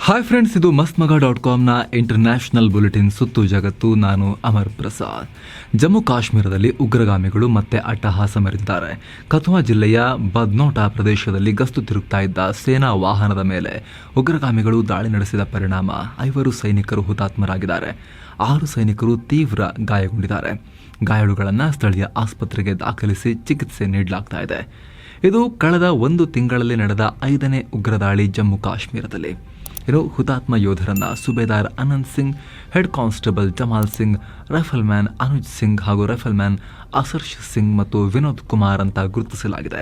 Hi friends, ಇದು ಮಸ್ತ್ಮಗ.com international bulletin ಸುತ್ತು ಜಗತ್ತು. ನಾನು ಅಮರ್ ಪ್ರಸಾದ್. ಜಮ್ಮು ಕಾಶ್ಮೀರದಲ್ಲಿ ಉಗ್ರಗಾಮಿಗಳು ಮತ್ತೆ ಅಟ್ಟಹಾಸ ಮೆರೆದಿದ್ದಾರೆ. ಕಥುವಾ ಜಿಲ್ಲೆಯ ಬದ್ನೋಟಾ ಪ್ರದೇಶದಲ್ಲಿ ಗಸ್ತು ತಿರುಗ್ತಾ ಇದ್ದ ಸೇನಾ ವಾಹನದ ಮೇಲೆ ಉಗ್ರಗಾಮಿಗಳು ದಾಳಿ ನಡೆಸಿದ ಪರಿಣಾಮ 5 ಸೈನಿಕರು ಹುತಾತ್ಮರಾಗಿದ್ದಾರೆ. 6 ಸೈನಿಕರು ತೀವ್ರ ಗಾಯಗೊಂಡಿದ್ದಾರೆ. ಗಾಯಾಳುಗಳನ್ನು ಸ್ಥಳೀಯ ಆಸ್ಪತ್ರೆಗೆ ದಾಖಲಿಸಿ ಚಿಕಿತ್ಸೆ ನೀಡಲಾಗ್ತಾ ಇದೆ. ಇದು ಕಳೆದ 1 ತಿಂಗಳಲ್ಲಿ ನಡೆದ 5ನೇ ಉಗ್ರ ದಾಳಿ ಜಮ್ಮು ಕಾಶ್ಮೀರದಲ್ಲಿ. ಹುತಾತ್ಮ ಯೋಧರನ್ನ Subedar Anant Singh, head constable Jamal Singh, rifleman Anuj Singh ಹಾಗೂ ರೈಫಲ್ಮ್ಯಾನ್ ಅಸರ್ಷ್ ಸಿಂಗ್ ಮತ್ತು ವಿನೋದ್ ಕುಮಾರ್ ಅಂತ ಗುರುತಿಸಲಾಗಿದೆ.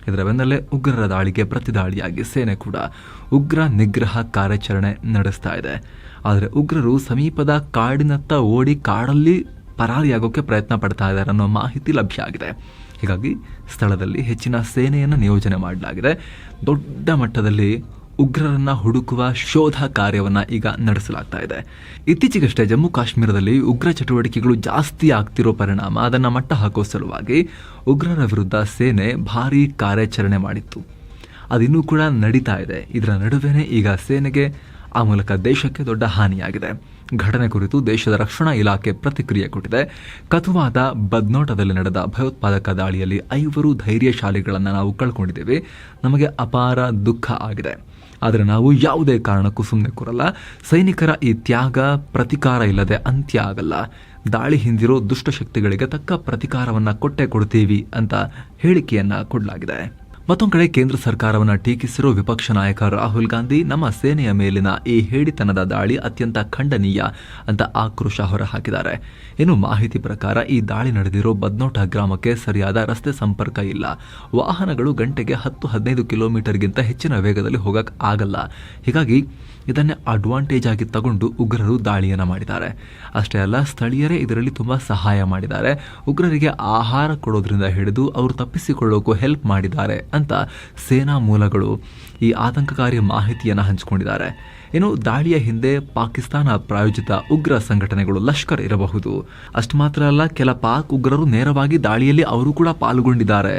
ಇದರ ಬೆನ್ನಲ್ಲೇ ಉಗ್ರರ ದಾಳಿಗೆ ಪ್ರತಿದಾಳಿಯಾಗಿ ಸೇನೆ ಕೂಡ ಉಗ್ರ ನಿಗ್ರಹ ಕಾರ್ಯಾಚರಣೆ ನಡೆಸ್ತಾ ಇದೆ. ಆದರೆ ಉಗ್ರರು ಸಮೀಪದ ಕಾಡಿನತ್ತ ಓಡಿ ಕಾಡಲ್ಲಿ ಪರಾರಿಯಾಗೋಕೆ ಪ್ರಯತ್ನ ಪಡ್ತಾ ಇದ್ದಾರೆ ಅನ್ನೋ ಮಾಹಿತಿ ಲಭ್ಯ ಆಗಿದೆ. ಹೀಗಾಗಿ ಸ್ಥಳದಲ್ಲಿ ಹೆಚ್ಚಿನ ಸೇನೆಯನ್ನು ನಿಯೋಜನೆ ಮಾಡಲಾಗಿದೆ. ದೊಡ್ಡ ಮಟ್ಟದಲ್ಲಿ ಉಗ್ರರನ್ನ ಹುಡುಕುವ ಶೋಧ ಕಾರ್ಯವನ್ನು ಈಗ ನಡೆಸಲಾಗ್ತಾ ಇದೆ. ಇತ್ತೀಚೆಗಷ್ಟೇ ಜಮ್ಮು ಕಾಶ್ಮೀರದಲ್ಲಿ ಉಗ್ರ ಚಟುವಟಿಕೆಗಳು ಜಾಸ್ತಿ ಆಗ್ತಿರೋ ಪರಿಣಾಮ ಅದನ್ನು ಮಟ್ಟ ಹಾಕೋ ಸಲುವಾಗಿ ಉಗ್ರರ ವಿರುದ್ಧ ಸೇನೆ ಭಾರೀ ಕಾರ್ಯಾಚರಣೆ ಮಾಡಿತ್ತು. ಅದಿನ್ನೂ ಕೂಡ ನಡೀತಾ ಇದೆ. ಇದರ ನಡುವೆನೇ ಈಗ ಸೇನೆಗೆ ಆ ಮೂಲಕ ದೇಶಕ್ಕೆ ದೊಡ್ಡ ಹಾನಿಯಾಗಿದೆ. ಘಟನೆ ಕುರಿತು ದೇಶದ ರಕ್ಷಣಾ ಇಲಾಖೆ ಪ್ರತಿಕ್ರಿಯೆ ಕೊಟ್ಟಿದೆ. ಕಥುವಾದ ಬದ್ನೋಟದಲ್ಲಿ ನಡೆದ ಭಯೋತ್ಪಾದಕ ದಾಳಿಯಲ್ಲಿ 5 ಧೈರ್ಯಶಾಲಿಗಳನ್ನು ನಾವು ಕಳ್ಕೊಂಡಿದ್ದೇವೆ. ನಮಗೆ ಅಪಾರ ದುಃಖ ಆಗಿದೆ. ಆದರೆ ನಾವು ಯಾವುದೇ ಕಾರಣಕ್ಕೂ ಸುಮ್ಮನೆ ಕೂರಲ್ಲ. ಸೈನಿಕರ ಈ ತ್ಯಾಗ ಪ್ರತಿಕಾರ ಇಲ್ಲದೆ ಅಂತ್ಯ ಆಗಲ್ಲ. ದಾಳಿ ಹಿಂದಿರೋ ದುಷ್ಟಶಕ್ತಿಗಳಿಗೆ ತಕ್ಕ ಪ್ರತಿಕಾರವನ್ನು ಕೊಟ್ಟೇ ಕೊಡ್ತೀವಿ ಅಂತ ಹೇಳಿಕೆಯನ್ನ ಕೊಡಲಾಗಿದೆ. ಮತ್ತೊಂದು ಕಡೆ ಕೇಂದ್ರ ಸರ್ಕಾರವನ್ನು ಟೀಕಿಸಿರೋ ವಿಪಕ್ಷ ನಾಯಕ ರಾಹುಲ್ ಗಾಂಧಿ ನಮ್ಮ ಸೇನೆಯ ಮೇಲಿನ ಈ ಹೇಡಿತನದ ದಾಳಿ ಅತ್ಯಂತ ಖಂಡನೀಯ ಅಂತ ಆಕ್ರೋಶ ಹೊರಹಾಕಿದ್ದಾರೆ. ಇನ್ನು ಮಾಹಿತಿ ಪ್ರಕಾರ ಈ ದಾಳಿ ನಡೆದಿರೋ ಬದ್ನೋಟಾ ಗ್ರಾಮಕ್ಕೆ ಸರಿಯಾದ ರಸ್ತೆ ಸಂಪರ್ಕ ಇಲ್ಲ. ವಾಹನಗಳು ಗಂಟೆಗೆ 10-15 ಕಿಲೋಮೀಟರ್ಗಿಂತ ಹೆಚ್ಚಿನ ವೇಗದಲ್ಲಿ ಹೋಗಕ್ಕೆ ಆಗಲ್ಲ. ಹೀಗಾಗಿ ಇದನ್ನೇ ಅಡ್ವಾಂಟೇಜ್ ಆಗಿ ತಗೊಂಡು ಉಗ್ರರು ದಾಳಿಯನ್ನು ಮಾಡಿದ್ದಾರೆ. ಅಷ್ಟೇ ಅಲ್ಲ, ಸ್ಥಳೀಯರೇ ಇದರಲ್ಲಿ ತುಂಬ ಸಹಾಯ ಮಾಡಿದ್ದಾರೆ. ಉಗ್ರರಿಗೆ ಆಹಾರ ಕೊಡೋದ್ರಿಂದ ಹಿಡಿದು ಅವರು ತಪ್ಪಿಸಿಕೊಳ್ಳೋಕ್ಕೂ ಹೆಲ್ಪ್ ಮಾಡಿದ್ದಾರೆ ಅಂತ ಸೇನಾ ಮೂಲಗಳು ಈ ಆತಂಕಕಾರಿ ಮಾಹಿತಿಯನ್ನು ಹಂಚಿಕೊಂಡಿದ್ದಾರೆ. ಇನ್ನು ದಾಳಿಯ ಹಿಂದೆ ಪಾಕಿಸ್ತಾನ ಪ್ರಾಯೋಜಿತ ಉಗ್ರ ಸಂಘಟನೆಗಳು ಲಷ್ಕರ್ ಇರಬಹುದು. ಅಷ್ಟು ಮಾತ್ರ ಅಲ್ಲ, ಕೆಲ ಪಾಕ್ ಉಗ್ರರು ನೇರವಾಗಿ ದಾಳಿಯಲ್ಲಿ ಅವರು ಕೂಡ ಪಾಲ್ಗೊಂಡಿದ್ದಾರೆ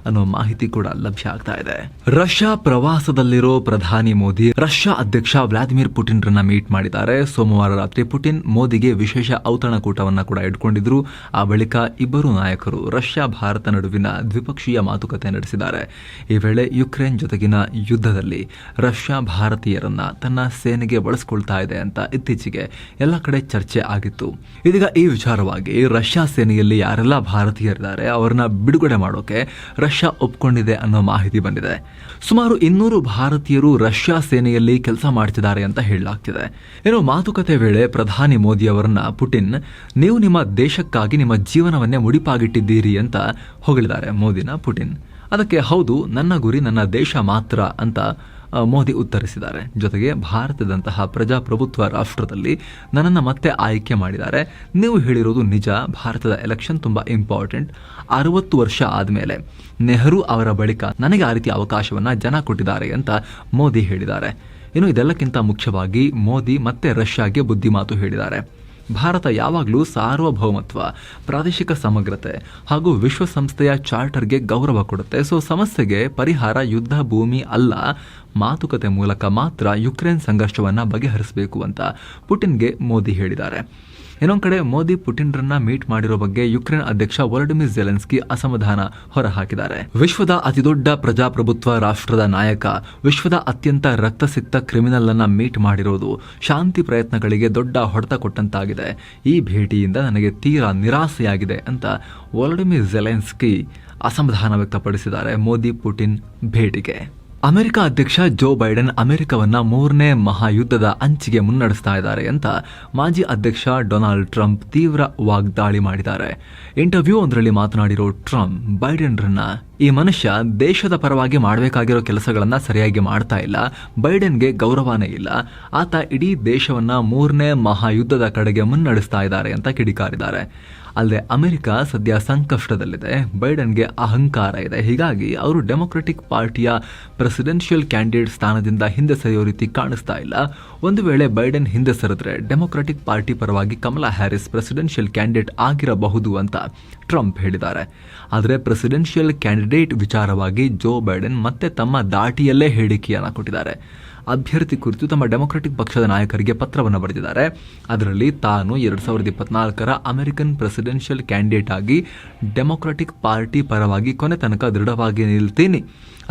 ಅನ್ನೋ ಮಾಹಿತಿ ಕೂಡ ಲಭ್ಯ ಆಗ್ತಾ ಇದೆ. ರಷ್ಯಾ ಪ್ರವಾಸದಲ್ಲಿರೋ ಪ್ರಧಾನಿ ಮೋದಿ ರಷ್ಯಾ ಅಧ್ಯಕ್ಷ ವ್ಲಾದಿಮಿರ್ ಪುಟಿನ್ ರನ್ನ ಮೀಟ್ ಮಾಡಿದ್ದಾರೆ. ಸೋಮವಾರ ರಾತ್ರಿ ಪುಟಿನ್ ಮೋದಿಗೆ ವಿಶೇಷ ಔತಣಕೂಟವನ್ನು ಕೂಡ ಇಟ್ಕೊಂಡಿದ್ರು. ಆ ಬಳಿಕ ಇಬ್ಬರು ನಾಯಕರು ರಷ್ಯಾ ಭಾರತ ನಡುವಿನ ದ್ವಿಪಕ್ಷೀಯ ಮಾತುಕತೆ ನಡೆಸಿದ್ದಾರೆ. ಈ ವೇಳೆ ಯುಕ್ರೇನ್ ಜೊತೆಗಿನ ಯುದ್ಧದಲ್ಲಿ ರಷ್ಯಾ ಭಾರತೀಯರನ್ನ ತನ್ನ ಸೇನೆಗೆ ಬಳಸಿಕೊಳ್ತಾ ಇದೆ ಅಂತ ಇತ್ತೀಚೆಗೆ ಎಲ್ಲ ಕಡೆ ಚರ್ಚೆ ಆಗಿತ್ತು. ಇದೀಗ ಈ ವಿಚಾರವಾಗಿ ರಷ್ಯಾ ಸೇನೆಯಲ್ಲಿ ಯಾರೆಲ್ಲ ಭಾರತೀಯರಿದ್ದಾರೆ ಅವರನ್ನ ಬಿಡುಗಡೆ ಮಾಡೋಕೆ ರಷ್ಯಾ ಒಪ್ಕೊಂಡಿದೆ ಅನ್ನೋ ಮಾಹಿತಿ ಬಂದಿದೆ. ಸುಮಾರು 200 ಭಾರತೀಯರು ರಷ್ಯಾ ಸೇನೆಯಲ್ಲಿ ಕೆಲಸ ಮಾಡ್ತಿದ್ದಾರೆ ಅಂತ ಹೇಳಲಾಗ್ತಿದೆ. ಇನ್ನು ಮಾತುಕತೆ ವೇಳೆ ಪ್ರಧಾನಿ ಮೋದಿ ಅವರನ್ನ ಪುಟಿನ್, ನೀವು ನಿಮ್ಮ ದೇಶಕ್ಕಾಗಿ ನಿಮ್ಮ ಜೀವನವನ್ನೇ ಮುಡಿಪಾಗಿಟ್ಟಿದ್ದೀರಿ ಅಂತ ಹೊಗಳಿದ್ದಾರೆ ಮೋದಿನ ಪುಟಿನ್. ಅದಕ್ಕೆ ಹೌದು, ನನ್ನ ಗುರಿ ನನ್ನ ದೇಶ ಮಾತ್ರ ಅಂತ ಮೋದಿ ಉತ್ತರಿಸಿದ್ದಾರೆ. ಜೊತೆಗೆ ಭಾರತದಂತಹ ಪ್ರಜಾಪ್ರಭುತ್ವ ರಾಷ್ಟ್ರದಲ್ಲಿ ನನ್ನನ್ನು ಮತ್ತೆ ಆಯ್ಕೆ ಮಾಡಿದ್ದಾರೆ. ನೀವು ಹೇಳಿರೋದು ನಿಜ. ಭಾರತದ ಎಲೆಕ್ಷನ್ ತುಂಬ ಇಂಪಾರ್ಟೆಂಟ್. 60 ವರ್ಷ ಆದಮೇಲೆ ನೆಹರು ಅವರ ಬಳಿಕ ನನಗೆ ಆ ರೀತಿಯ ಅವಕಾಶವನ್ನು ಜನ ಕೊಟ್ಟಿದ್ದಾರೆ ಅಂತ ಮೋದಿ ಹೇಳಿದ್ದಾರೆ. ಇನ್ನು ಇದೆಲ್ಲಕ್ಕಿಂತ ಮುಖ್ಯವಾಗಿ ಮೋದಿ ಮತ್ತೆ ರಷ್ಯಾಗೆ ಬುದ್ಧಿಮಾತು ಹೇಳಿದ್ದಾರೆ. ಭಾರತ ಯಾವಾಗಲೂ ಸಾರ್ವಭೌಮತ್ವ, ಪ್ರಾದೇಶಿಕ ಸಮಗ್ರತೆ ಹಾಗೂ ವಿಶ್ವಸಂಸ್ಥೆಯ ಚಾರ್ಟರ್ಗೆ ಗೌರವ ಕೊಡುತ್ತೆ. ಸಮಸ್ಯೆಗೆ ಪರಿಹಾರ ಯುದ್ಧ ಭೂಮಿ ಅಲ್ಲ, ಮಾತುಕತೆ ಮೂಲಕ ಮಾತ್ರ ಯುಕ್ರೇನ್ ಸಂಘರ್ಷವನ್ನು ಬಗೆಹರಿಸಬೇಕು ಅಂತ ಪುಟಿನ್ಗೆ ಮೋದಿ ಹೇಳಿದ್ದಾರೆ. ಇನ್ನೊಂದು ಕಡೆ ಮೋದಿ ಪುಟಿನ್ರನ್ನ ಮೀಟ್ ಮಾಡಿರೋ ಬಗ್ಗೆ ಯುಕ್ರೇನ್ ಅಧ್ಯಕ್ಷ ವೊಲೊಡಿಮಿರ್ ಝೆಲೆನ್ಸ್ಕಿ ಅಸಮಾಧಾನ ಹೊರಹಾಕಿದ್ದಾರೆ. ವಿಶ್ವದ ಅತಿದೊಡ್ಡ ಪ್ರಜಾಪ್ರಭುತ್ವ ರಾಷ್ಟ್ರದ ನಾಯಕ ವಿಶ್ವದ ಅತ್ಯಂತ ರಕ್ತಸಿಕ್ತ ಕ್ರಿಮಿನಲ್ ಅನ್ನ ಮೀಟ್ ಮಾಡಿರೋದು ಶಾಂತಿ ಪ್ರಯತ್ನಗಳಿಗೆ ದೊಡ್ಡ ಹೊಡೆತ ಕೊಟ್ಟಂತಾಗಿದೆ. ಈ ಭೇಟಿಯಿಂದ ನನಗೆ ತೀರಾ ನಿರಾಸೆಯಾಗಿದೆ ಅಂತ ವೊಲೊಡಿಮಿರ್ ಝೆಲೆನ್ಸ್ಕಿ ಅಸಮಾಧಾನ ವ್ಯಕ್ತಪಡಿಸಿದ್ದಾರೆ ಮೋದಿ ಪುಟಿನ್ ಭೇಟಿಗೆ. ಅಮೆರಿಕ ಅಧ್ಯಕ್ಷ ಜೋ ಬೈಡೆನ್ ಅಮೆರಿಕವನ್ನ 3ನೇ ಮಹಾಯುದ್ಧದ ಅಂಚಿಗೆ ಮುನ್ನಡೆಸ್ತಾ ಇದ್ದಾರೆ ಅಂತ ಮಾಜಿ ಅಧ್ಯಕ್ಷ ಡೊನಾಲ್ಡ್ ಟ್ರಂಪ್ ತೀವ್ರ ವಾಗ್ದಾಳಿ ಮಾಡಿದ್ದಾರೆ. ಇಂಟರ್ವ್ಯೂ ಒಂದರಲ್ಲಿ ಮಾತನಾಡಿರೋ ಟ್ರಂಪ್, ಬೈಡೆನ್ರನ್ನ ಈ ಮನುಷ್ಯ ದೇಶದ ಪರವಾಗಿ ಮಾಡಬೇಕಾಗಿರೋ ಕೆಲಸಗಳನ್ನ ಸರಿಯಾಗಿ ಮಾಡ್ತಾ ಇಲ್ಲ, ಬೈಡೆನ್ಗೆ ಗೌರವನೇ ಇಲ್ಲ, ಆತ ಇಡೀ ದೇಶವನ್ನ 3ನೇ ಮಹಾಯುದ್ಧದ ಕಡೆಗೆ ಮುನ್ನಡೆಸ್ತಾ ಇದ್ದಾರೆ ಅಂತ ಕಿಡಿಕಾರಿದ್ದಾರೆ. ಅಲ್ಲದೆ ಅಮೆರಿಕ ಸದ್ಯ ಸಂಕಷ್ಟದಲ್ಲಿದೆ, ಬೈಡನ್ಗೆ ಅಹಂಕಾರ ಇದೆ. ಹೀಗಾಗಿ ಅವರು ಡೆಮೊಕ್ರೆಟಿಕ್ ಪಾರ್ಟಿಯ ಪ್ರೆಸಿಡೆನ್ಷಿಯಲ್ ಕ್ಯಾಂಡಿಡೇಟ್ ಸ್ಥಾನದಿಂದ ಹಿಂದೆ ಸರಿಯೋ ರೀತಿ ಕಾಣಿಸ್ತಾ ಇಲ್ಲ. ಒಂದು ವೇಳೆ ಬೈಡೆನ್ ಹಿಂದೆ ಸರಿದ್ರೆ ಡೆಮೊಕ್ರೆಟಿಕ್ ಪಾರ್ಟಿ ಪರವಾಗಿ ಕಮಲಾ ಹ್ಯಾರಿಸ್ ಪ್ರೆಸಿಡೆನ್ಷಿಯಲ್ ಕ್ಯಾಂಡಿಡೇಟ್ ಆಗಿರಬಹುದು ಅಂತ ಟ್ರಂಪ್ ಹೇಳಿದ್ದಾರೆ. ಆದರೆ ಪ್ರೆಸಿಡೆನ್ಷಿಯಲ್ ಕ್ಯಾಂಡಿಡೇಟ್ ಕ್ಯಾಂಡಿಡೇಟ್ ವಿಚಾರವಾಗಿ ಜೋ ಬೈಡೆನ್ ಮತ್ತೆ ತಮ್ಮ ದಾಟಿಯಲ್ಲೇ ಹೇಳಿಕೆಯನ್ನು ಕೊಟ್ಟಿದ್ದಾರೆ. ಅಭ್ಯರ್ಥಿ ಕುರಿತು ತಮ್ಮ ಡೆಮೊಕ್ರೆಟಿಕ್ ಪಕ್ಷದ ನಾಯಕರಿಗೆ ಪತ್ರವನ್ನು ಬರೆದಿದ್ದಾರೆ. ಅದರಲ್ಲಿ ತಾನು 2024 ಅಮೆರಿಕನ್ ಪ್ರೆಸಿಡೆನ್ಷಿಯಲ್ ಕ್ಯಾಂಡಿಡೇಟ್ ಆಗಿ ಡೆಮೊಕ್ರೆಟಿಕ್ ಪಾರ್ಟಿ ಪರವಾಗಿ ಕೊನೆ ತನಕ ದೃಢವಾಗಿ ನಿಲ್ತೀನಿ,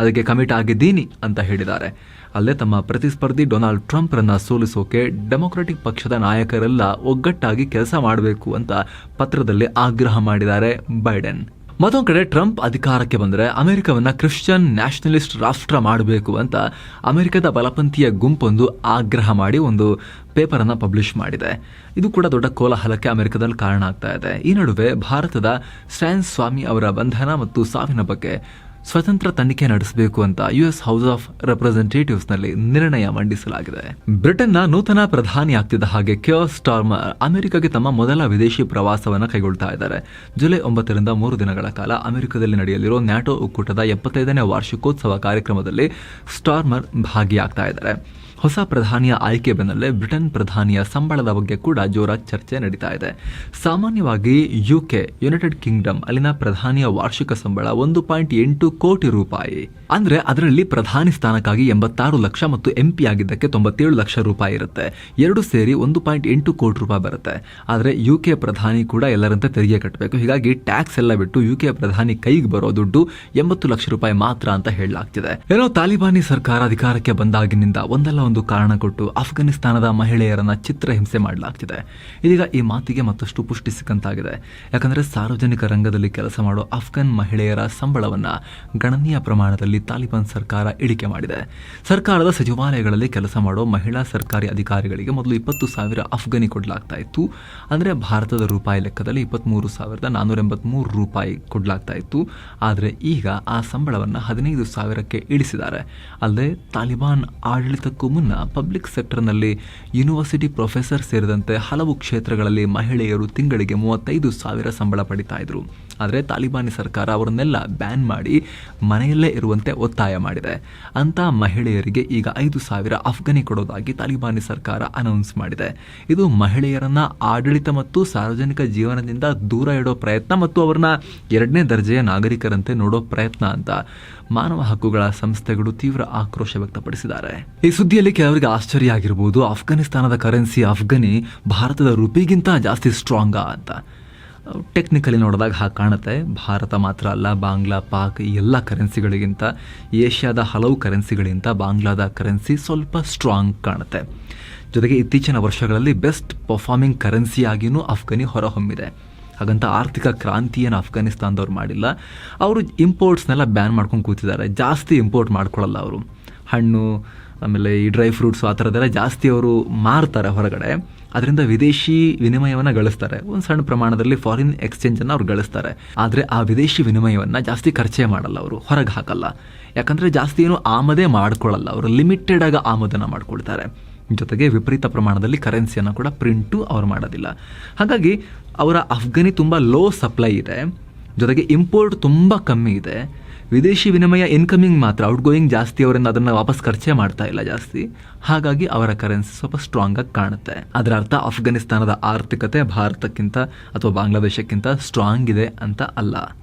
ಅದಕ್ಕೆ ಕಮಿಟ್ ಆಗಿದ್ದೀನಿ ಅಂತ ಹೇಳಿದ್ದಾರೆ. ಅಲ್ಲದೆ ತಮ್ಮ ಪ್ರತಿಸ್ಪರ್ಧಿ ಡೊನಾಲ್ಡ್ ಟ್ರಂಪ್ರನ್ನ ಸೋಲಿಸೋಕೆ ಡೆಮೊಕ್ರೆಟಿಕ್ ಪಕ್ಷದ ನಾಯಕರೆಲ್ಲ ಒಗ್ಗಟ್ಟಾಗಿ ಕೆಲಸ ಮಾಡಬೇಕು ಅಂತ ಪತ್ರದಲ್ಲಿ ಆಗ್ರಹ ಮಾಡಿದ್ದಾರೆ ಬೈಡೆನ್. ಮತ್ತೊಂದು ಕಡೆ ಟ್ರಂಪ್ ಅಧಿಕಾರಕ್ಕೆ ಬಂದರೆ ಅಮೆರಿಕವನ್ನ ಕ್ರಿಶ್ಚಿಯನ್ ನ್ಯಾಷನಲಿಸ್ಟ್ ರಾಷ್ಟ್ರ ಮಾಡಬೇಕು ಅಂತ ಅಮೆರಿಕದ ಬಲಪಂಥೀಯ ಗುಂಪೊಂದು ಆಗ್ರಹ ಮಾಡಿ ಒಂದು ಪೇಪರನ್ನು ಪಬ್ಲಿಷ್ ಮಾಡಿದೆ. ಇದು ಕೂಡ ದೊಡ್ಡ ಕೋಲಾಹಲಕ್ಕೆ ಅಮೆರಿಕದಲ್ಲಿ ಕಾರಣ ಆಗ್ತಾ ಇದೆ. ಈ ನಡುವೆ ಭಾರತದ ಸ್ಟ್ಯಾನ್ ಸ್ವಾಮಿ ಅವರ ಬಂಧನ ಮತ್ತು ಸಾವಿನ ಬಗ್ಗೆ ಸ್ವತಂತ್ರ ತನಿಖೆ ನಡೆಸಬೇಕು ಅಂತ ಯುಎಸ್ ಹೌಸ್ ಆಫ್ ರೆಪ್ರೆಸೆಂಟೇಟಿವ್ಸ್ ನಲ್ಲಿ ನಿರ್ಣಯ ಮಂಡಿಸಲಾಗಿದೆ. ಬ್ರಿಟನ್ನ ನೂತನ ಪ್ರಧಾನಿ ಆಗ್ತಿದ್ದ ಹಾಗೆ ಕಿಯರ್ ಸ್ಟಾರ್ಮರ್ ಅಮೆರಿಕಗೆ ತಮ್ಮ ಮೊದಲ ವಿದೇಶಿ ಪ್ರವಾಸವನ್ನು ಕೈಗೊಳ್ತಾ ಇದ್ದಾರೆ. ಜುಲೈ 9ರಿಂದ 3 ದಿನಗಳ ಕಾಲ ಅಮೆರಿಕದಲ್ಲಿ ನಡೆಯಲಿರೋ ನ್ಯಾಟೋ ಒಕ್ಕೂಟದ 75ನೇ ವಾರ್ಷಿಕೋತ್ಸವ ಕಾರ್ಯಕ್ರಮದಲ್ಲಿ ಸ್ಟಾರ್ಮರ್ ಭಾಗಿಯಾಗ್ತಾ ಇದ್ದಾರೆ. ಹೊಸ ಪ್ರಧಾನಿಯ ಆಯ್ಕೆ ಬೆನ್ನಲ್ಲೇ ಬ್ರಿಟನ್ ಪ್ರಧಾನಿಯ ಸಂಬಳದ ಬಗ್ಗೆ ಕೂಡ ಜೋರಾಗಿ ಚರ್ಚೆ ನಡೀತಾ ಇದೆ. ಸಾಮಾನ್ಯವಾಗಿ ಯುನೈಟೆಡ್ ಕಿಂಗ್ಡಮ್ ಅಲ್ಲಿನ ಪ್ರಧಾನಿಯ ವಾರ್ಷಿಕ ಸಂಬಳ 1.8 ಕೋಟಿ ರೂಪಾಯಿ. ಅಂದ್ರೆ ಅದರಲ್ಲಿ ಪ್ರಧಾನಿ ಸ್ಥಾನಕ್ಕಾಗಿ 86 ಲಕ್ಷ ಮತ್ತು ಎಂಪಿ ಆಗಿದ್ದಕ್ಕೆ 97 ಲಕ್ಷ ರೂಪಾಯಿ ಇರುತ್ತೆ. ಎರಡು ಸೇರಿ 1.8 ಕೋಟಿ ರೂಪಾಯಿ ಬರುತ್ತೆ. ಆದ್ರೆ ಯುಕೆ ಪ್ರಧಾನಿ ಕೂಡ ಎಲ್ಲರಂತೆ ತೆರಿಗೆ ಕಟ್ಟಬೇಕು. ಹೀಗಾಗಿ ಟ್ಯಾಕ್ಸ್ ಎಲ್ಲ ಬಿಟ್ಟು ಯುಕೆ ಪ್ರಧಾನಿ ಕೈಗೆ ಬರೋ ದುಡ್ಡು 80 ಲಕ್ಷ ರೂಪಾಯಿ ಮಾತ್ರ ಅಂತ ಹೇಳಲಾಗ್ತಿದೆ. ಏನೋ ತಾಲಿಬಾನಿ ಸರ್ಕಾರ ಅಧಿಕಾರಕ್ಕೆ ಬಂದಾಗಿನಿಂದ ಒಂದಲ್ಲ ಒಂದು ಕಾರಣ ಕೊಟ್ಟು ಅಫ್ಘಾನಿಸ್ತಾನದ ಮಹಿಳೆಯರನ್ನ ಚಿತ್ರಹಿಂಸೆ ಮಾಡಲಾಗ್ತಿದೆ. ಇದೀಗ ಈ ಮಾತಿಗೆ ಮತ್ತಷ್ಟು ಪುಷ್ಟಿ ಸಿಕ್ಕಂತಾಗಿದೆ. ಯಾಕಂದ್ರೆ ಸಾರ್ವಜನಿಕ ರಂಗದಲ್ಲಿ ಕೆಲಸ ಮಾಡೋ ಅಫ್ಘಾನ್ ಮಹಿಳೆಯರ ಸಂಬಳವನ್ನ ಗಣನೀಯ ಪ್ರಮಾಣದಲ್ಲಿ ತಾಲಿಬಾನ್ ಸರ್ಕಾರ ಇಳಿಕೆ ಮಾಡಿದೆ. ಸರ್ಕಾರದ ಸಚಿವಾಲಯಗಳಲ್ಲಿ ಕೆಲಸ ಮಾಡೋ ಮಹಿಳಾ ಸರ್ಕಾರಿ ಅಧಿಕಾರಿಗಳಿಗೆ ಮೊದಲು 20,000 ಅಫ್ಘಾನಿ ಕೊಡಲಾಗ್ತಾ ಇತ್ತು. ಅಂದ್ರೆ ಭಾರತದ ರೂಪಾಯಿ ಲೆಕ್ಕದಲ್ಲಿ 23,483 ರೂಪಾಯಿ ಕೊಡಲಾಗ್ತಾ ಇತ್ತು. ಆದರೆ ಈಗ ಆ ಸಂಬಳವನ್ನು 15,000ಕ್ಕೆ ಇಳಿಸಿದ್ದಾರೆ. ಅಲ್ಲದೆ ತಾಲಿಬಾನ್ ಆಡಳಿತಕ್ಕೂ ಮುನ್ನ ಪಬ್ಲಿಕ್ ಸೆಕ್ಟರ್ನಲ್ಲಿ ಯೂನಿವರ್ಸಿಟಿ ಪ್ರೊಫೆಸರ್ ಸೇರಿದಂತೆ ಹಲವು ಕ್ಷೇತ್ರಗಳಲ್ಲಿ ಮಹಿಳೆಯರು ತಿಂಗಳಿಗೆ 35,000 ಸಂಬಳ ಪಡಿತಾ ಇದ್ರು. ಆದರೆ ತಾಲಿಬಾನಿ ಸರ್ಕಾರ ಅವರನ್ನೆಲ್ಲ ಬ್ಯಾನ್ ಮಾಡಿ ಮನೆಯಲ್ಲೇ ಇರುವಂತೆ ಒತ್ತಾಯ ಮಾಡಿದೆ. ಅಂತ ಮಹಿಳೆಯರಿಗೆ ಈಗ 5,000 ಅಫ್ಘಾನಿ ಕೊಡೋದಾಗಿ ತಾಲಿಬಾನಿ ಸರ್ಕಾರ ಅನೌನ್ಸ್ ಮಾಡಿದೆ. ಇದು ಮಹಿಳೆಯರನ್ನ ಆಡಳಿತ ಮತ್ತು ಸಾರ್ವಜನಿಕ ಜೀವನದಿಂದ ದೂರ ಇಡೋ ಪ್ರಯತ್ನ ಮತ್ತು ಅವರನ್ನ 2ನೇ ದರ್ಜೆಯ ನಾಗರಿಕರಂತೆ ನೋಡೋ ಪ್ರಯತ್ನ ಅಂತ ಮಾನವ ಹಕ್ಕುಗಳ ಸಂಸ್ಥೆಗಳು ತೀವ್ರ ಆಕ್ರೋಶ ವ್ಯಕ್ತಪಡಿಸಿದ್ದಾರೆ. ಈ ಸುದ್ದಿಯಲ್ಲಿ ಕೆಲವರಿಗೆ ಆಶ್ಚರ್ಯ ಆಗಿರಬಹುದು. ಅಫ್ಘಾನಿಸ್ತಾನದ ಕರೆನ್ಸಿ ಅಫ್ಘಾನಿ ಭಾರತದ ರುಪಿಗಿಂತ ಜಾಸ್ತಿ ಸ್ಟ್ರಾಂಗಾ ಅಂತ. ಟೆಕ್ನಿಕಲಿ ನೋಡಿದಾಗ ಹಾಗೆ ಕಾಣುತ್ತೆ. ಭಾರತ ಮಾತ್ರ ಅಲ್ಲ, ಬಾಂಗ್ಲಾ, ಪಾಕ್ ಎಲ್ಲ ಕರೆನ್ಸಿಗಳಿಗಿಂತ, ಏಷ್ಯಾದ ಹಲವು ಕರೆನ್ಸಿಗಳಿಗಿಂತ ಬಾಂಗ್ಲಾದ ಕರೆನ್ಸಿ ಸ್ವಲ್ಪ ಸ್ಟ್ರಾಂಗ್ ಕಾಣುತ್ತೆ. ಜೊತೆಗೆ ಇತ್ತೀಚಿನ ವರ್ಷಗಳಲ್ಲಿ ಬೆಸ್ಟ್ ಪರ್ಫಾರ್ಮಿಂಗ್ ಕರೆನ್ಸಿಯಾಗಿಯೂ ಅಫ್ಘಾನಿ ಹೊರಹೊಮ್ಮಿದೆ. ಹಾಗಂತ ಆರ್ಥಿಕ ಕ್ರಾಂತಿಯನ್ನು ಅಫ್ಘಾನಿಸ್ತಾನದವ್ರು ಮಾಡಿಲ್ಲ. ಅವರು ಇಂಪೋರ್ಟ್ಸ್ನೆಲ್ಲ ಬ್ಯಾನ್ ಮಾಡ್ಕೊಂಡು ಕೂತಿದ್ದಾರೆ. ಜಾಸ್ತಿ ಇಂಪೋರ್ಟ್ ಮಾಡ್ಕೊಳ್ಳಲ್ಲ ಅವರು. ಹಣ್ಣು, ಆಮೇಲೆ ಈ ಡ್ರೈ ಫ್ರೂಟ್ಸು ಆ ಥರದ್ದೆಲ್ಲ ಜಾಸ್ತಿ ಅವರು ಮಾರ್ತಾರೆ ಹೊರಗಡೆ. ಅದರಿಂದ ವಿದೇಶಿ ವಿನಿಮಯವನ್ನು ಗಳಿಸ್ತಾರೆ. ಒಂದು ಸಣ್ಣ ಪ್ರಮಾಣದಲ್ಲಿ ಫಾರಿನ್ ಎಕ್ಸ್ಚೇಂಜನ್ನು ಅವ್ರು ಗಳಿಸ್ತಾರೆ. ಆದರೆ ಆ ವಿದೇಶಿ ವಿನಿಮಯವನ್ನು ಜಾಸ್ತಿ ಖರ್ಚೆ ಮಾಡಲ್ಲ, ಅವರು ಹೊರಗೆ ಹಾಕಲ್ಲ. ಯಾಕಂದರೆ ಜಾಸ್ತಿ ಏನು ಆಮದೇ ಮಾಡ್ಕೊಳ್ಳಲ್ಲ, ಅವರು ಲಿಮಿಟೆಡ್ ಆಗಿ ಆಮದನ್ನು ಮಾಡ್ಕೊಳ್ತಾರೆ. ಜೊತೆಗೆ ವಿಪರೀತ ಪ್ರಮಾಣದಲ್ಲಿ ಕರೆನ್ಸಿಯನ್ನು ಕೂಡ ಪ್ರಿಂಟು ಅವ್ರು ಮಾಡೋದಿಲ್ಲ. ಹಾಗಾಗಿ ಅವರ ಅಫ್ಘಾನಿ ತುಂಬ ಲೋ ಸಪ್ಲೈ ಇದೆ. ಜೊತೆಗೆ ಇಂಪೋರ್ಟ್ ತುಂಬ ಕಮ್ಮಿ ಇದೆ. ವಿದೇಶಿ ವಿನಿಮಯ ಇನ್ಕಮಿಂಗ್ ಮಾತ್ರ, ಔಟ್ ಗೋಯಿಂಗ್ ಜಾಸ್ತಿ, ಅವರಿಂದ ಅದನ್ನು ವಾಪಸ್ ಖರ್ಚೆ ಮಾಡ್ತಾ ಇಲ್ಲ ಜಾಸ್ತಿ. ಹಾಗಾಗಿ ಅವರ ಕರೆನ್ಸಿ ಸ್ವಲ್ಪ ಸ್ಟ್ರಾಂಗ್ ಆಗಿ ಕಾಣುತ್ತೆ. ಅದರ ಅರ್ಥ ಅಫ್ಘಾನಿಸ್ತಾನದ ಆರ್ಥಿಕತೆ ಭಾರತಕ್ಕಿಂತ ಅಥವಾ ಬಾಂಗ್ಲಾದೇಶಕ್ಕಿಂತ ಸ್ಟ್ರಾಂಗ್ ಇದೆ ಅಂತ ಅಲ್ಲ.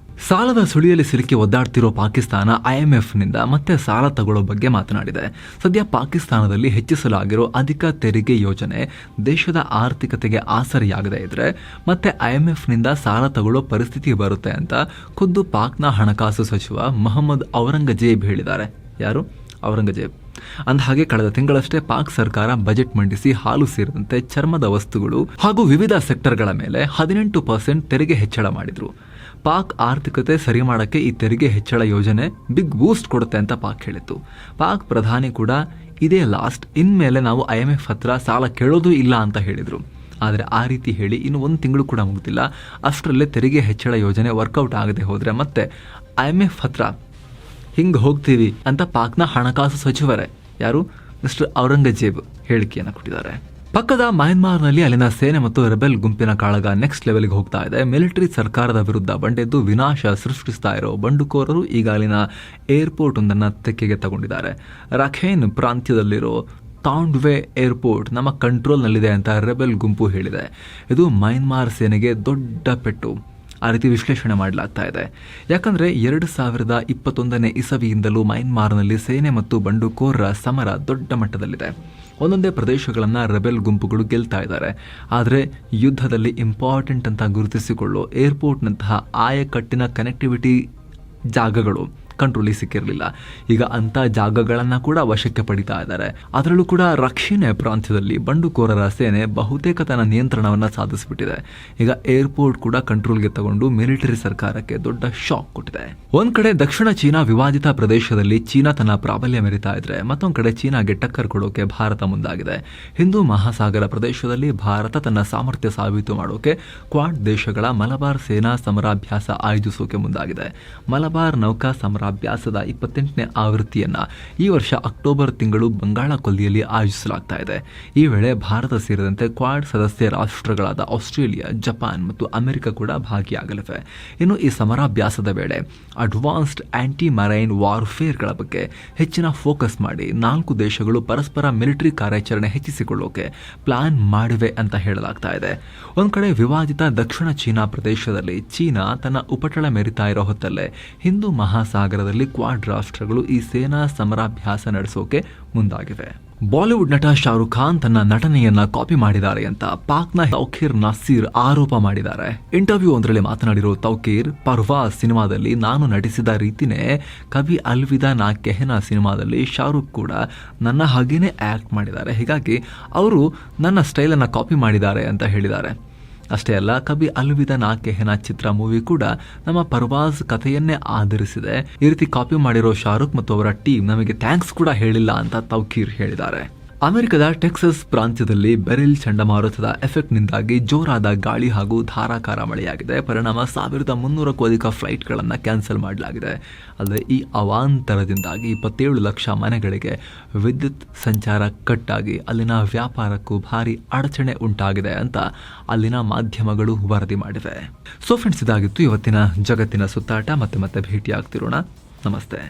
ಸಾಲದ ಸುಳಿಯಲ್ಲಿ ಸಿಲುಕಿ ಒದ್ದಾಡ್ತಿರೋ ಪಾಕಿಸ್ತಾನ IMFನಿಂದ ಮತ್ತೆ ಸಾಲ ತಗೊಳ್ಳೋ ಬಗ್ಗೆ ಮಾತನಾಡಿದೆ. ಸದ್ಯ ಪಾಕಿಸ್ತಾನದಲ್ಲಿ ಹೆಚ್ಚಿಸಲಾಗಿರೋ ಅಧಿಕ ತೆರಿಗೆ ಯೋಜನೆ ದೇಶದ ಆರ್ಥಿಕತೆಗೆ ಆಸರೆಯಾಗದೇ ಇದ್ರೆ ಮತ್ತೆ IMFನಿಂದ ಸಾಲ ತಗೊಳ್ಳೋ ಪರಿಸ್ಥಿತಿ ಬರುತ್ತೆ ಅಂತ ಖುದ್ದು ಪಾಕ್ನ ಹಣಕಾಸು ಸಚಿವ ಮೊಹಮ್ಮದ್ ಔರಂಗಜೇಬ್ ಹೇಳಿದ್ದಾರೆ. ಯಾರು? ಔರಂಗಜೇಬ್. ಅಂದಹಾಗೆ ಕಳೆದ ತಿಂಗಳಷ್ಟೇ ಪಾಕ್ ಸರ್ಕಾರ ಬಜೆಟ್ ಮಂಡಿಸಿ ಹಾಲು ಸೇರಿದಂತೆ ಚರ್ಮದ ವಸ್ತುಗಳು ಹಾಗೂ ವಿವಿಧ ಸೆಕ್ಟರ್ಗಳ ಮೇಲೆ 18% ತೆರಿಗೆ ಹೆಚ್ಚಳ ಮಾಡಿದ್ರು. ಪಾಕ್ ಆರ್ಥಿಕತೆ ಸರಿ ಮಾಡೋಕ್ಕೆ ಈ ತೆರಿಗೆ ಹೆಚ್ಚಳ ಯೋಜನೆ ಬಿಗ್ ಬೂಸ್ಟ್ ಕೊಡುತ್ತೆ ಅಂತ ಪಾಕ್ ಹೇಳಿತ್ತು. ಪಾಕ್ ಪ್ರಧಾನಿ ಕೂಡ ಇದೇ ಲಾಸ್ಟ್, ಇನ್ಮೇಲೆ ನಾವು IMF ಹತ್ರ ಸಾಲ ಕೇಳೋದು ಇಲ್ಲ ಅಂತ ಹೇಳಿದರು. ಆದರೆ ಆ ರೀತಿ ಹೇಳಿ ಇನ್ನು 1 ತಿಂಗಳು ಕೂಡ ಮುಗ್ದಿಲ್ಲ. ಅಷ್ಟರಲ್ಲೇ ತೆರಿಗೆ ಹೆಚ್ಚಳ ಯೋಜನೆ ವರ್ಕೌಟ್ ಆಗದೆ ಹೋದರೆ ಮತ್ತೆ IMF ಹತ್ರ ಹಿಂಗೆ ಹೋಗ್ತೀವಿ ಅಂತ ಪಾಕ್ನ ಹಣಕಾಸು ಸಚಿವರೇ, ಯಾರು? ಮಿಸ್ಟರ್ ಔರಂಗಜೇಬ್ ಹೇಳಿಕೆಯನ್ನು ಕೊಟ್ಟಿದ್ದಾರೆ. ಪಕ್ಕದ ಮಯನ್ಮಾರ್ನಲ್ಲಿ ಅಲ್ಲಿನ ಸೇನೆ ಮತ್ತು ರೆಬೆಲ್ ಗುಂಪಿನ ಕಾಳಗ ನೆಕ್ಸ್ಟ್ ಲೆವೆಲ್ಗೆ ಹೋಗ್ತಾ ಇದೆ. ಮಿಲಿಟರಿ ಸರ್ಕಾರದ ವಿರುದ್ಧ ಬಂಡೆದ್ದು ವಿನಾಶ ಸೃಷ್ಟಿಸ್ತಾ ಇರೋ ಬಂಡುಕೋರರು ಈಗ ಅಲ್ಲಿನ ಏರ್ಪೋರ್ಟ್ ಒಂದನ್ನು ತೆಕ್ಕೆಗೆ ತಗೊಂಡಿದ್ದಾರೆ. ರಖೇನ್ ಪ್ರಾಂತ್ಯದಲ್ಲಿರೋ ತಾಂಡ್ವೆ ಏರ್ಪೋರ್ಟ್ ನಮ್ಮ ಕಂಟ್ರೋಲ್ನಲ್ಲಿದೆ ಅಂತ ರೆಬೆಲ್ ಗುಂಪು ಹೇಳಿದೆ. ಇದು ಮಯನ್ಮಾರ್ ಸೇನೆಗೆ ದೊಡ್ಡ ಪೆಟ್ಟು. ಆ ರೀತಿ ವಿಶ್ಲೇಷಣೆ ಮಾಡಲಾಗ್ತಾ ಇದೆ. ಯಾಕಂದರೆ 2021 ಇಸವಿಯಿಂದಲೂ ಮಯನ್ಮಾರ್ನಲ್ಲಿ ಸೇನೆ ಮತ್ತು ಬಂಡುಕೋರರ ಸಮರ ದೊಡ್ಡ ಮಟ್ಟದಲ್ಲಿದೆ. ಒಂದೊಂದೇ ಪ್ರದೇಶಗಳನ್ನು ರೆಬೆಲ್ ಗುಂಪುಗಳು ಗೆಲ್ತಾ ಇದ್ದಾರೆ. ಆದರೆ ಯುದ್ಧದಲ್ಲಿ ಇಂಪಾರ್ಟೆಂಟ್ ಅಂತ ಗುರುತಿಸಿಕೊಳ್ಳೋ ಏರ್ಪೋರ್ಟ್ನಂತಹ ಆಯಕಟ್ಟಿನ ಕನೆಕ್ಟಿವಿಟಿ ಜಾಗಗಳು ಕಂಟ್ರೋಲಿಗೆ ಸಿಕ್ಕಿರಲಿಲ್ಲ. ಈಗ ಅಂಥ ಜಾಗಗಳನ್ನು ಕೂಡ ವಶಕ್ಕೆ ಪಡಿತಾ ಇದ್ದಾರೆ. ಅದರಲ್ಲೂ ಕೂಡ ರಕ್ಷಣೆ ಪ್ರಾಂತ್ಯದಲ್ಲಿ ಬಂಡುಕೋರರ ಸೇನೆ ಬಹುತೇಕ ತನ್ನ ನಿಯಂತ್ರಣವನ್ನು ಸಾಧಿಸಿಬಿಟ್ಟಿದೆ. ಈಗ ಏರ್ಪೋರ್ಟ್ ಕೂಡ ಕಂಟ್ರೋಲ್ಗೆ ತಗೊಂಡು ಮಿಲಿಟರಿ ಸರ್ಕಾರಕ್ಕೆ ದೊಡ್ಡ ಶಾಕ್ ಕೊಟ್ಟಿದೆ. ಒಂದ್ ಕಡೆ ದಕ್ಷಿಣ ಚೀನಾ ವಿವಾದಿತ ಪ್ರದೇಶದಲ್ಲಿ ಚೀನಾ ತನ್ನ ಪ್ರಾಬಲ್ಯ ಮೆರಿತಾ ಇದ್ರೆ, ಮತ್ತೊಂದು ಕಡೆ ಚೀನಾಗೆ ಟಕ್ಕರ್ ಕೊಡೋಕೆ ಭಾರತ ಮುಂದಾಗಿದೆ. ಹಿಂದೂ ಮಹಾಸಾಗರ ಪ್ರದೇಶದಲ್ಲಿ ಭಾರತ ತನ್ನ ಸಾಮರ್ಥ್ಯ ಸಾಬೀತು ಮಾಡೋಕೆ ಕ್ವಾಡ್ ದೇಶಗಳ ಮಲಬಾರ್ ಸೇನಾ ಸಮರಾಭ್ಯಾಸ ಆಯೋಜಿಸೋಕೆ ಮುಂದಾಗಿದೆ. ಮಲಬಾರ್ ನೌಕಾ ಸಮರಾಭ್ಯಾಸದ 28ನೇ ಆವೃತ್ತಿಯನ್ನ ಈ ವರ್ಷ ಅಕ್ಟೋಬರ್ ತಿಂಗಳು ಬಂಗಾಳ ಕೊಲ್ಲಿಯಲ್ಲಿ ಆಯೋಜಿಸಲಾಗ್ತಾ ಇದೆ. ಈ ವೇಳೆ ಭಾರತ ಸೇರಿದಂತೆ ಕ್ವಾಡ್ ಸದಸ್ಯ ರಾಷ್ಟ್ರಗಳಾದ ಆಸ್ಟ್ರೇಲಿಯಾ, ಜಪಾನ್ ಮತ್ತು ಅಮೆರಿಕ ಕೂಡ ಭಾಗಿಯಾಗಲಿವೆ. ಇನ್ನು ಈ ಸಮರಾಭ್ಯಾಸದ ವೇಳೆ ಅಡ್ವಾನ್ಸ್ಡ್ ಆಂಟಿ ಮರೈನ್ ವಾರ್ಫೇರ್ಗಳ ಬಗ್ಗೆ ಹೆಚ್ಚಿನ ಫೋಕಸ್ ಮಾಡಿ 4 ದೇಶಗಳು ಪರಸ್ಪರ ಮಿಲಿಟರಿ ಕಾರ್ಯಾಚರಣೆ ಹೆಚ್ಚಿಸಿಕೊಳ್ಳೋಕೆ ಪ್ಲಾನ್ ಮಾಡಿವೆ ಅಂತ ಹೇಳಲಾಗ್ತಾ ಇದೆ. ಒಂದ್ ಕಡೆ ವಿವಾದಿತ ದಕ್ಷಿಣ ಚೀನಾ ಪ್ರದೇಶದಲ್ಲಿ ಚೀನಾ ತನ್ನ ಉಪಟಳ ಮೆರಿತಾ ಇರೋ ಹೊತ್ತಲ್ಲೇ ಹಿಂದೂ ಮಹಾಸಾಗರದಲ್ಲಿ ಕ್ವಾಡ್ ರಾಷ್ಟ್ರಗಳು ಈ ಸೇನಾ ಸಮರಾಭ್ಯಾಸ ನಡೆಸೋಕೆ ಮುಂದಾಗಿವೆ. ಬಾಲಿವುಡ್ ನಟ ಶಾರುಖ್ ಖಾನ್ ತನ್ನ ನಟನೆಯನ್ನ ಕಾಪಿ ಮಾಡಿದ್ದಾರೆ ಅಂತ ಪಾಕ್ನ ತೌಕೀರ್ ನಸೀರ್ ಆರೋಪ ಮಾಡಿದ್ದಾರೆ. ಇಂಟರ್ವ್ಯೂ ಒಂದರಲ್ಲಿ ಮಾತನಾಡಿರೋ ತೌಕೀರ್, ಪರ್ವಾಸ್ ಸಿನಿಮಾದಲ್ಲಿ ನಾನು ನಟಿಸಿದ ರೀತಿನೇ ಕಭಿ ಅಲ್ವಿದಾ ನಾ ಕೆಹನಾ ಸಿನಿಮಾದಲ್ಲಿ ಶಾರುಖ್ ಕೂಡ ನನ್ನ ಹಾಗೇನೆ ಆಕ್ಟ್ ಮಾಡಿದ್ದಾರೆ. ಹೀಗಾಗಿ ಅವರು ನನ್ನ ಸ್ಟೈಲನ್ನು ಕಾಪಿ ಮಾಡಿದ್ದಾರೆ ಅಂತ ಹೇಳಿದ್ದಾರೆ. ಅಷ್ಟೇ ಅಲ್ಲ, ಕಭಿ ಅಲ್ವಿದಾ ನಾ ಕೆಹನಾ ಚಿತ್ರ ಮೂವಿ ಕೂಡ ನಮ್ಮ ಪರ್ವಾಸ್ ಕಥೆಯನ್ನೇ ಆಧರಿಸಿದೆ. ಈ ರೀತಿ ಕಾಪಿ ಮಾಡಿರೋ ಶಾರುಖ್ ಮತ್ತು ಅವರ ಟೀಮ್ ನಮಗೆ ಥ್ಯಾಂಕ್ಸ್ ಕೂಡ ಹೇಳಿಲ್ಲ ಅಂತ ತೌಕೀರ್ ಹೇಳಿದ್ದಾರೆ. ಅಮೆರಿಕದ ಟೆಕ್ಸಸ್ ಪ್ರಾಂತ್ಯದಲ್ಲಿ ಬೆರಿಲ್ ಚಂಡಮಾರುತದ ಎಫೆಕ್ಟ್ನಿಂದಾಗಿ ಜೋರಾದ ಗಾಳಿ ಹಾಗೂ ಧಾರಾಕಾರ ಮಳೆಯಾಗಿದೆ. ಪರಿಣಾಮ 1300ಕ್ಕೂ ಅಧಿಕ ಫ್ಲೈಟ್ಗಳನ್ನು ಕ್ಯಾನ್ಸಲ್ ಮಾಡಲಾಗಿದೆ. ಅಲ್ಲದೆ ಈ ಅವಾಂತರದಿಂದಾಗಿ 27 ಲಕ್ಷ ಮನೆಗಳಿಗೆ ವಿದ್ಯುತ್ ಸಂಚಾರ ಕಟ್ಟಾಗಿ ಅಲ್ಲಿನ ವ್ಯಾಪಾರಕ್ಕೂ ಭಾರಿ ಅಡಚಣೆ ಉಂಟಾಗಿದೆ ಅಂತ ಅಲ್ಲಿನ ಮಾಧ್ಯಮಗಳು ವರದಿ ಮಾಡಿವೆ. ಸೊ ಫ್ರೆಂಡ್ಸ್, ಇದಾಗಿತ್ತು ಇವತ್ತಿನ ಜಗತ್ತಿನ ಸುತ್ತಾಟ. ಮತ್ತೆ ಭೇಟಿಯಾಗ್ತಿರೋಣ. ನಮಸ್ತೆ.